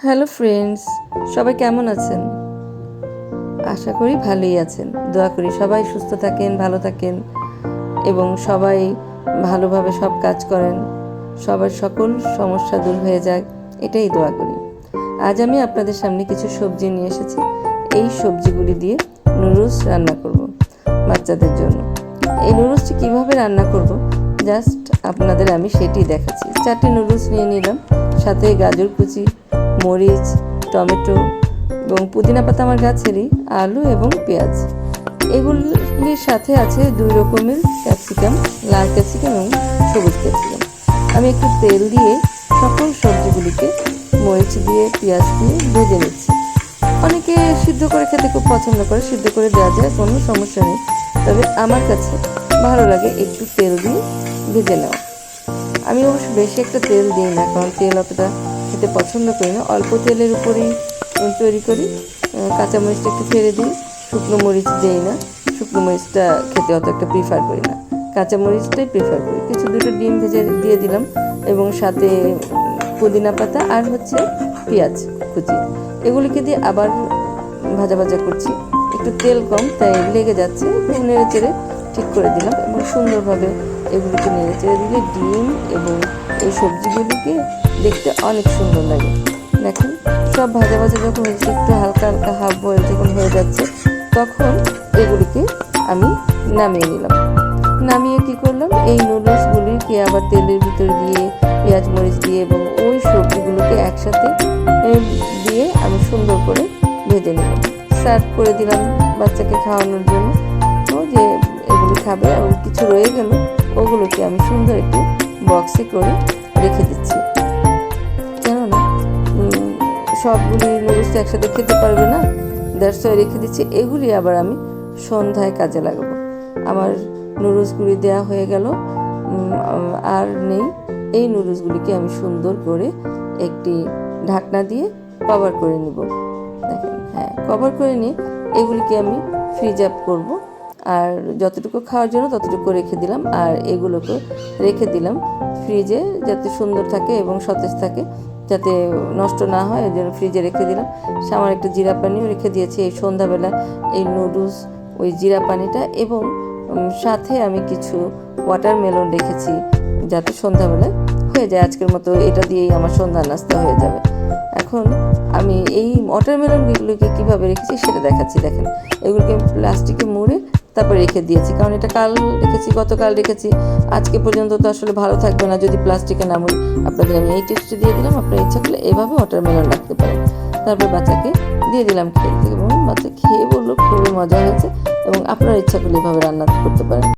Hello friends, সবাই কেমন আছেন? আশা করি ভালোই আছেন। দোয়া করি সবাই সুস্থ থাকেন, ভালো থাকেন এবং সবাই ভালোভাবে সব কাজ করেন, সবার সকল সমস্যা দূর হয়ে যাক, এটাই দোয়া করি। আজ আমি আপনাদের সামনে কিছু সবজি নিয়ে এসেছি। এই সবজিগুলি দিয়ে নুডলস রান্না করব বাচ্চাদের জন্য। এই নুডলসটি কীভাবে রান্না করব জাস্ট আপনাদের আমি সেটি দেখাচ্ছি। 4টি নুডলস নিয়ে নিলাম, সাথে গাজর কুচি, মরিচ, টমেটো এবং পুদিনা পাতা আমার গাছেরই, আলু এবং পেঁয়াজ। এগুলির সাথে আছে 2 রকমের ক্যাপসিকাম, লাল ক্যাপসিকাম এবং সবুজ ক্যাপসিকাম। আমি একটু তেল দিয়ে সকল সবজিগুলিকে মরিচ দিয়ে পেঁয়াজ দিয়ে ভেজে নিচ্ছি। অনেকে সিদ্ধ করে খেতে খুব পছন্দ করে, সিদ্ধ করে দেওয়া যায়, কোনো সমস্যা নেই। তবে আমার কাছে ভালো লাগে একটু তেল দিয়ে ভেজে নেওয়া। আমি অবশ্য বেশি একটা তেল দিই না, কারণ তেল অতটা খেতে পছন্দ করি না। অল্প তেলের উপরেই তৈরি করি। কাঁচামরিচটা একটু ফেলে দিই, শুকনো মরিচ দিই না, শুকনো মরিচটা খেতে অত একটা প্রিফার করি না, কাঁচামরিচটাই প্রিফার করি। কিছু 2টো ডিম ভেজে দিয়ে দিলাম এবং সাথে পুদিনা পাতা আর পেঁয়াজ কুচি, এগুলিকে দিয়ে আবার ভাজা ভাজা করছি। একটু তেল কম, তাই লেগে যাচ্ছে, নেড়ে চেড়ে ঠিক করে দিলাম এবং সুন্দরভাবে এগুলিকে নেড়ে চেড়ে দিলে ডিম এবং এই সবজিগুলিকে দেখতে অনেক সুন্দর লাগে। দেখেন, সব ভাজা ভাজা যখন হয়েছে, একটু হালকা হালকা হাফ বয়েল যখন হয়ে যাচ্ছে, তখন এগুলিকে আমি নামিয়ে নিলাম। নামিয়ে কি করলাম, এই নুডলসগুলিকে আবার তেলের ভিতর দিয়ে পেঁয়াজ মরিচ দিয়ে এবং ওই সবজিগুলোকে একসাথে দিয়ে আমি সুন্দর করে ভেজে নিলাম। সার্ভ করে দিলাম বাচ্চাকে খাওয়ানোর জন্য। ও যে এগুলি খাবে, এবং কিছু রয়ে গেল ওগুলোকে আমি সুন্দর একটু বক্সে করে রেখে দিচ্ছি, কেননা সবগুলি নুডলস একসাথে খেতে পারবে না, দ্যাটস ওয়াই রেখে দিচ্ছি। এগুলি আবার আমি সন্ধ্যায় কাজে লাগাবো। আমার নুডলসগুলি দেওয়া হয়ে গেল, আর নেই। এই নুডলসগুলিকে আমি সুন্দর করে একটি ঢাকনা দিয়ে কভার করে নিব। দেখেন, হ্যাঁ, কভার করে নিয়ে এগুলিকে আমি ফ্রিজ আপ করবো। আর যতটুকু খাওয়ার জন্য ততটুকু রেখে দিলাম, আর এগুলোকে রেখে দিলাম ফ্রিজে, যাতে সুন্দর থাকে এবং সতেজ থাকে, যাতে নষ্ট না হয়, এই জন্য ফ্রিজে রেখে দিলাম। আমার একটা জিরা পানিও রেখে দিয়েছি এই সন্ধ্যাবেলা এই নুডলস, ওই জিরা পানিটা, এবং সাথে আমি কিছু ওয়াটারমেলন রেখেছি, যাতে সন্ধ্যাবেলায় হয়ে যায়। আজকের মতো এটা দিয়েই আমার সন্ধ্যা নাস্তা হয়ে যাবে। এখন আমি এই ওয়াটারমেলনগুলোকে কীভাবে রেখেছি সেটা দেখাচ্ছি। দেখেন, এগুলোকে প্লাস্টিকে মুড়ে তারপর রেখে দিয়েছি, কারণ এটা কাল রেখেছি, গতকাল রেখেছি, আজকে পর্যন্ত তো আসলে ভালো থাকবে না যদি প্লাস্টিকে না মুড়ি। আপনাদের আমি এই টিপসটি দিয়ে দিলাম, আপনার ইচ্ছা করলে এভাবে ওয়াটারমেলন রাখতে পারেন। তারপর বাচ্চাকে দিয়ে দিলাম খেতে, এবং বাচ্চা খেয়ে বললো খুবই মজা হয়েছে, এবং আপনার ইচ্ছা করলে এভাবে রান্না করতে পারেন।